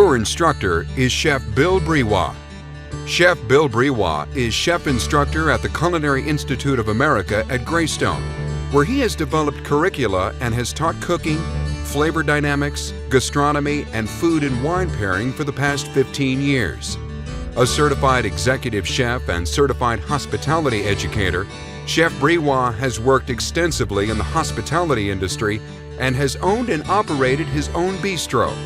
Your instructor is Chef Bill Briwa. Chef Bill Briwa is chef instructor at the Culinary Institute of America at Greystone, where he has developed curricula and has taught cooking, flavor dynamics, gastronomy, and food and wine pairing for the past 15 years. A certified executive chef and certified hospitality educator, Chef Briwa has worked extensively in the hospitality industry and has owned and operated his own bistro.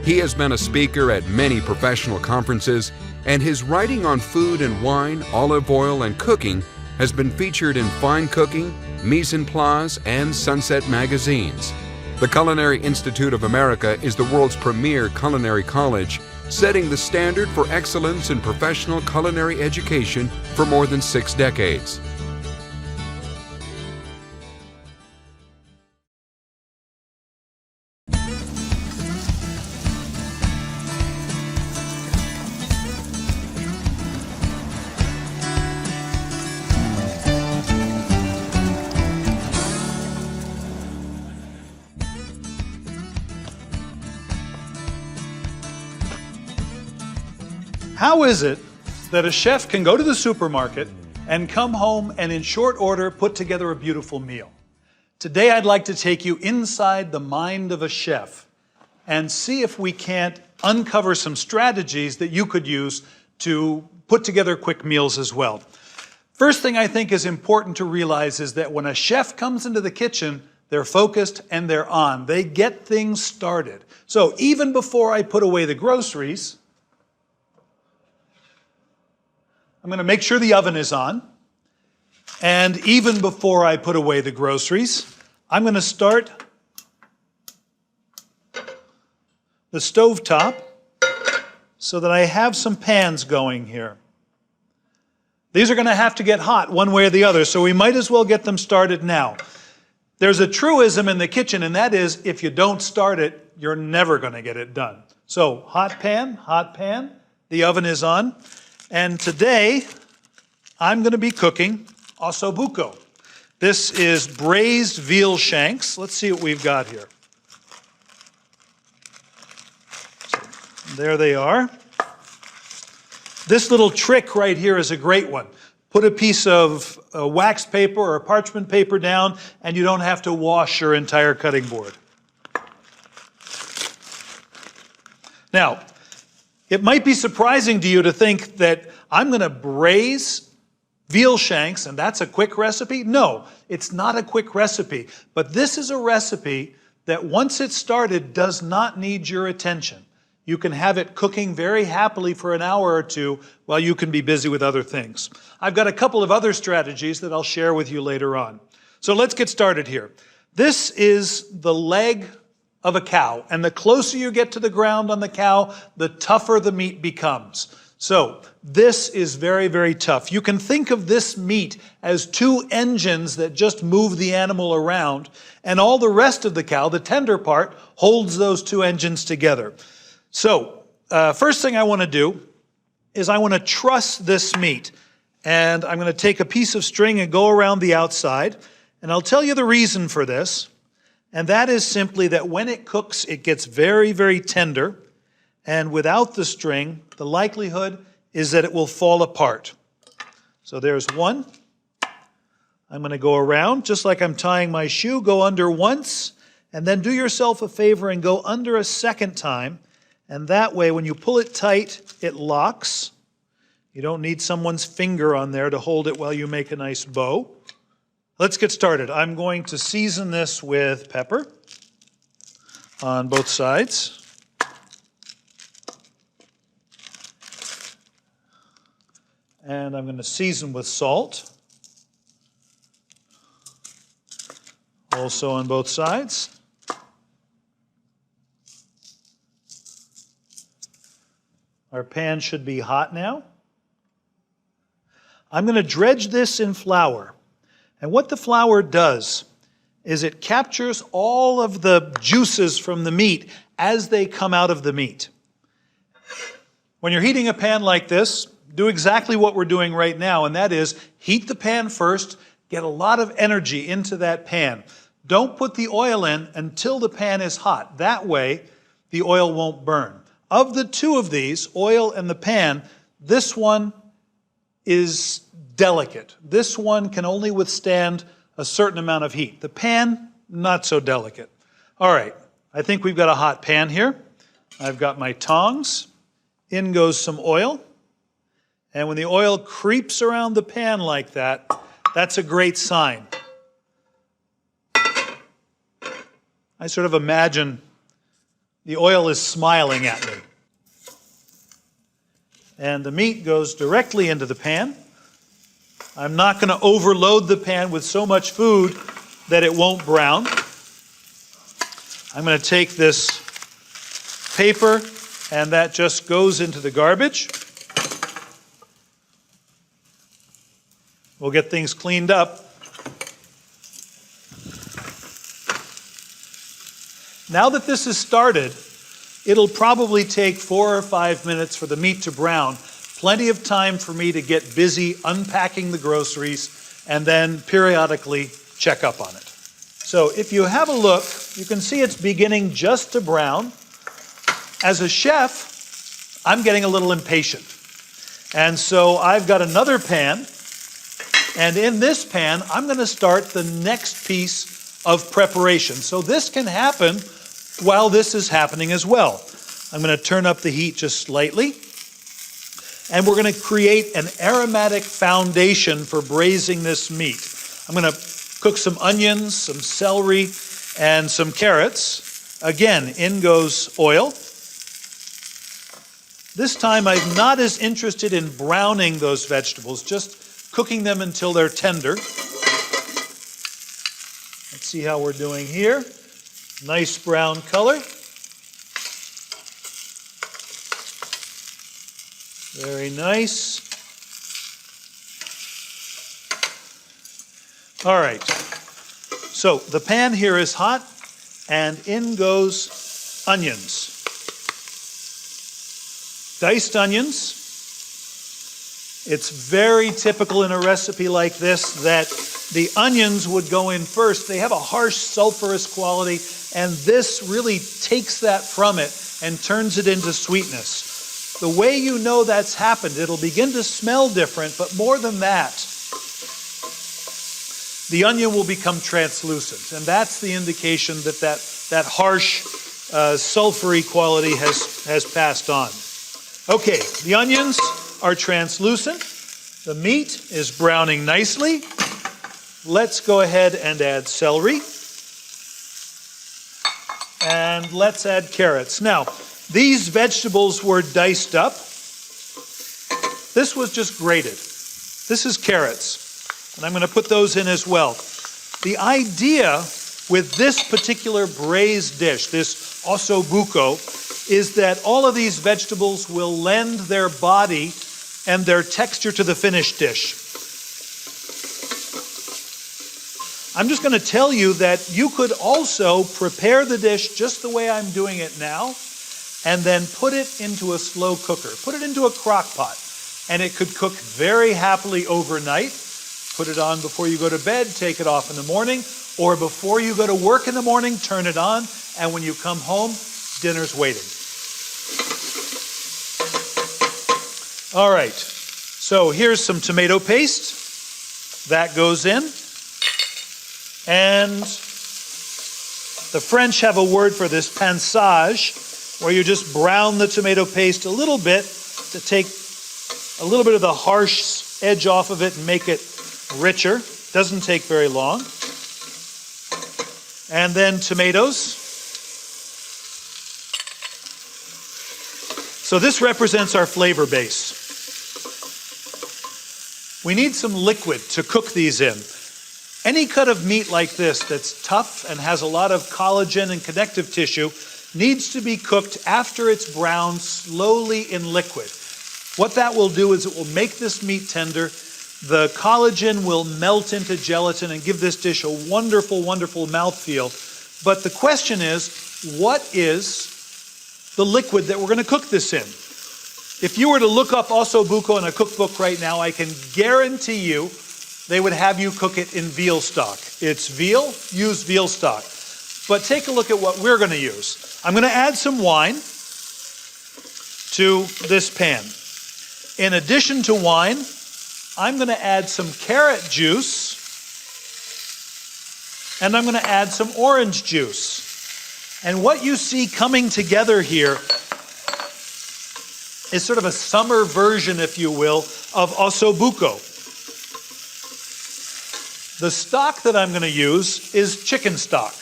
He has been a speaker at many professional conferences, and his writing on food and wine, olive oil, and cooking has been featured in Fine Cooking, Mise en Place, and Sunset magazines. The Culinary Institute of America is the world's premier culinary college, setting the standard for excellence in professional culinary education for more than 6 decades. How is it that a chef can go to the supermarket and come home and in short order put together a beautiful meal? Today I'd like to take you inside the mind of a chef and see if we can't uncover some strategies that you could use to put together quick meals as well. First thing I think is important to realize is that when a chef comes into the kitchen, they're focused and they're on. They get things started. So even before I put away the groceries, I'm going to make sure the oven is on. And even before I put away the groceries, I'm going to start the stovetop so that I have some pans going here. These are going to have to get hot one way or the other, so we might as well get them started now. There's a truism in the kitchen, and that is, if you don't start it, you're never going to get it done. So hot pan, the oven is on. And today, I'm going to be cooking ossobuco. This is braised veal shanks. Let's see what we've got here. So, there they are. This little trick right here is a great one. Put a piece of wax paper or parchment paper down, and you don't have to wash your entire cutting board. Now, it might be surprising to you to think that I'm going to braise veal shanks and that's a quick recipe. No, it's not a quick recipe. But this is a recipe that once it's started does not need your attention. You can have it cooking very happily for an hour or two while you can be busy with other things. I've got a couple of other strategies that I'll share with you later on. So let's get started here. This is the leg of a cow, and the closer you get to the ground on the cow, the tougher the meat becomes. So this is very, very tough. You can think of this meat as 2 engines that just move the animal around, and all the rest of the cow, the tender part, holds those 2 engines together. So first thing I want to do is I want to truss this meat, and I'm going to take a piece of string and go around the outside, and I'll tell you the reason for this. And that is simply that when it cooks, it gets very, very tender. And without the string, the likelihood is that it will fall apart. So there's one. I'm going to go around, just like I'm tying my shoe, go under once, and then do yourself a favor and go under a second time. And that way, when you pull it tight, it locks. You don't need someone's finger on there to hold it while you make a nice bow. Let's get started. I'm going to season this with pepper on both sides. And I'm going to season with salt, also on both sides. Our pan should be hot now. I'm going to dredge this in flour. And what the flour does is it captures all of the juices from the meat as they come out of the meat. When you're heating a pan like this, do exactly what we're doing right now, and that is heat the pan first, get a lot of energy into that pan. Don't put the oil in until the pan is hot. That way, the oil won't burn. of the two of these, oil and the pan, this one is delicate. This one can only withstand a certain amount of heat. The pan, not so delicate. All right, I think we've got a hot pan here. I've got my tongs. In goes some oil. And when the oil creeps around the pan like that, that's a great sign. I sort of imagine the oil is smiling at me. And the meat goes directly into the pan. I'm not going to overload the pan with so much food that it won't brown. I'm going to take this paper, and that just goes into the garbage. We'll get things cleaned up. Now that this has started, it'll probably take 4 or 5 minutes for the meat to brown. Plenty of time for me to get busy unpacking the groceries and then periodically check up on it. So if you have a look, you can see it's beginning just to brown. As a chef, I'm getting a little impatient. And so I've got another pan, and in this pan, I'm going to start the next piece of preparation. So this can happen while this is happening as well. I'm going to turn up the heat just slightly, and we're going to create an aromatic foundation for braising this meat. I'm going to cook some onions, some celery, and some carrots. Again, in goes oil. This time I'm not as interested in browning those vegetables, just cooking them until they're tender. Let's see how we're doing here. Nice brown color. Very nice. All right. So the pan here is hot, and in goes onions. Diced onions. It's very typical in a recipe like this that the onions would go in first. They have a harsh sulfurous quality, and this really takes that from it and turns it into sweetness. The way you know that's happened, it'll begin to smell different, but more than that, the onion will become translucent, and that's the indication that that harsh sulfury quality has passed on. Okay, the onions are translucent. The meat is browning nicely. Let's go ahead and add celery. And let's add carrots. Now, these vegetables were diced up. This was just grated. This is carrots. And I'm going to put those in as well. The idea with this particular braised dish, this osso buco, is that all of these vegetables will lend their body and their texture to the finished dish. I'm just going to tell you that you could also prepare the dish just the way I'm doing it now, and then put it into a slow cooker. Put it into a crock pot, and it could cook very happily overnight. Put it on before you go to bed, take it off in the morning, or before you go to work in the morning, turn it on, and when you come home, dinner's waiting. All right, so here's some tomato paste. That goes in. And the French have a word for this, pansage, where you just brown the tomato paste a little bit to take a little bit of the harsh edge off of it and make it richer. Doesn't take very long. And then tomatoes. So this represents our flavor base. We need some liquid to cook these in. Any cut of meat like this that's tough and has a lot of collagen and connective tissue needs to be cooked after it's browned slowly in liquid. What that will do is it will make this meat tender. The collagen will melt into gelatin and give this dish a wonderful, wonderful mouthfeel. But the question is, what is the liquid that we're going to cook this in? If you were to look up osso buco in a cookbook right now, I can guarantee you they would have you cook it in veal stock. It's veal, use veal stock. But take a look at what we're going to use. I'm going to add some wine. to this pan. In addition to wine, I'm going to add some carrot juice, and I'm going to add some orange juice. And what you see coming together here is sort of a summer version, if you will, of ossobuco. The stock that I'm going to use is chicken stock.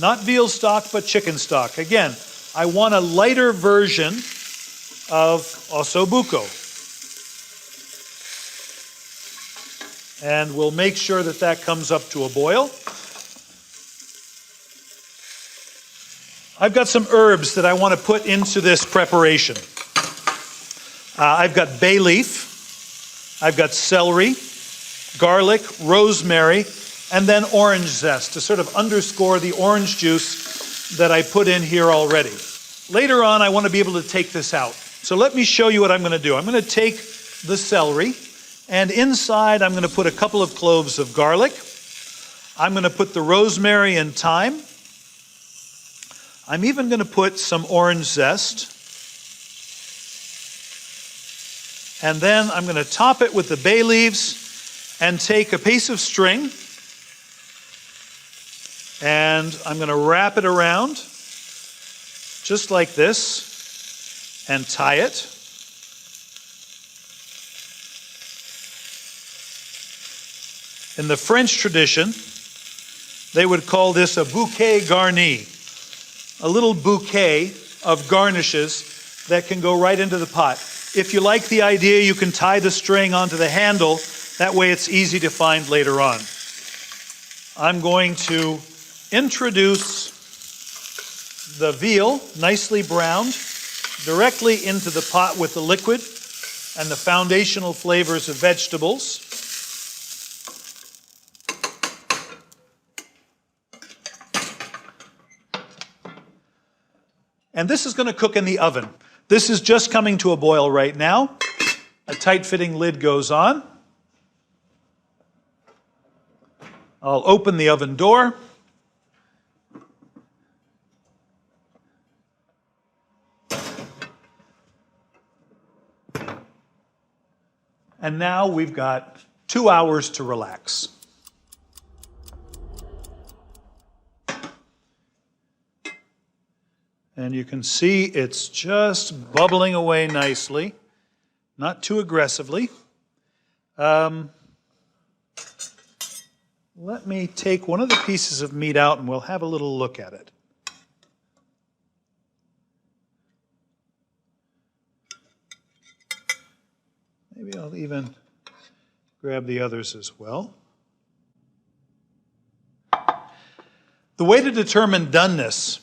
Not veal stock, but chicken stock. Again, I want a lighter version of ossobuco. And we'll make sure that that comes up to a boil. I've got some herbs that I want to put into this preparation. I've got bay leaf, I've got celery, garlic, rosemary, and then orange zest to sort of underscore the orange juice that I put in here already. Later on, I want to be able to take this out. So let me show you what I'm going to do. I'm going to take the celery, and inside I'm going to put a couple of cloves of garlic. I'm going to put the rosemary and thyme. I'm even going to put some orange zest. And then I'm going to top it with the bay leaves and take a piece of string, and I'm going to wrap it around just like this and tie it. In the French tradition, they would call this a bouquet garni, a little bouquet of garnishes that can go right into the pot. If you like the idea, you can tie the string onto the handle. That way it's easy to find later on. I'm going to introduce the veal, nicely browned, directly into the pot with the liquid and the foundational flavors of vegetables. And this is going to cook in the oven. This is just coming to a boil right now. A tight-fitting lid goes on. I'll open the oven door. And now we've got 2 hours to relax. And you can see it's just bubbling away nicely, not too aggressively. Let me take one of the pieces of meat out and we'll have a little look at it. Maybe I'll even grab the others as well. The way to determine doneness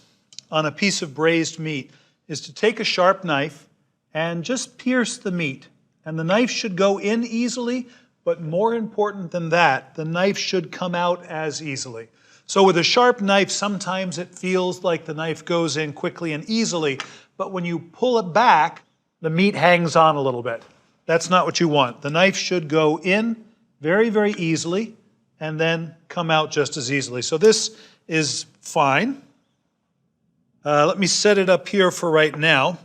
on a piece of braised meat is to take a sharp knife and just pierce the meat. And the knife should go in easily, but more important than that, the knife should come out as easily. So with a sharp knife, sometimes it feels like the knife goes in quickly and easily, but when you pull it back, the meat hangs on a little bit. That's not what you want. The knife should go in very, very easily and then come out just as easily. So this is fine. Let me set it up here for right now.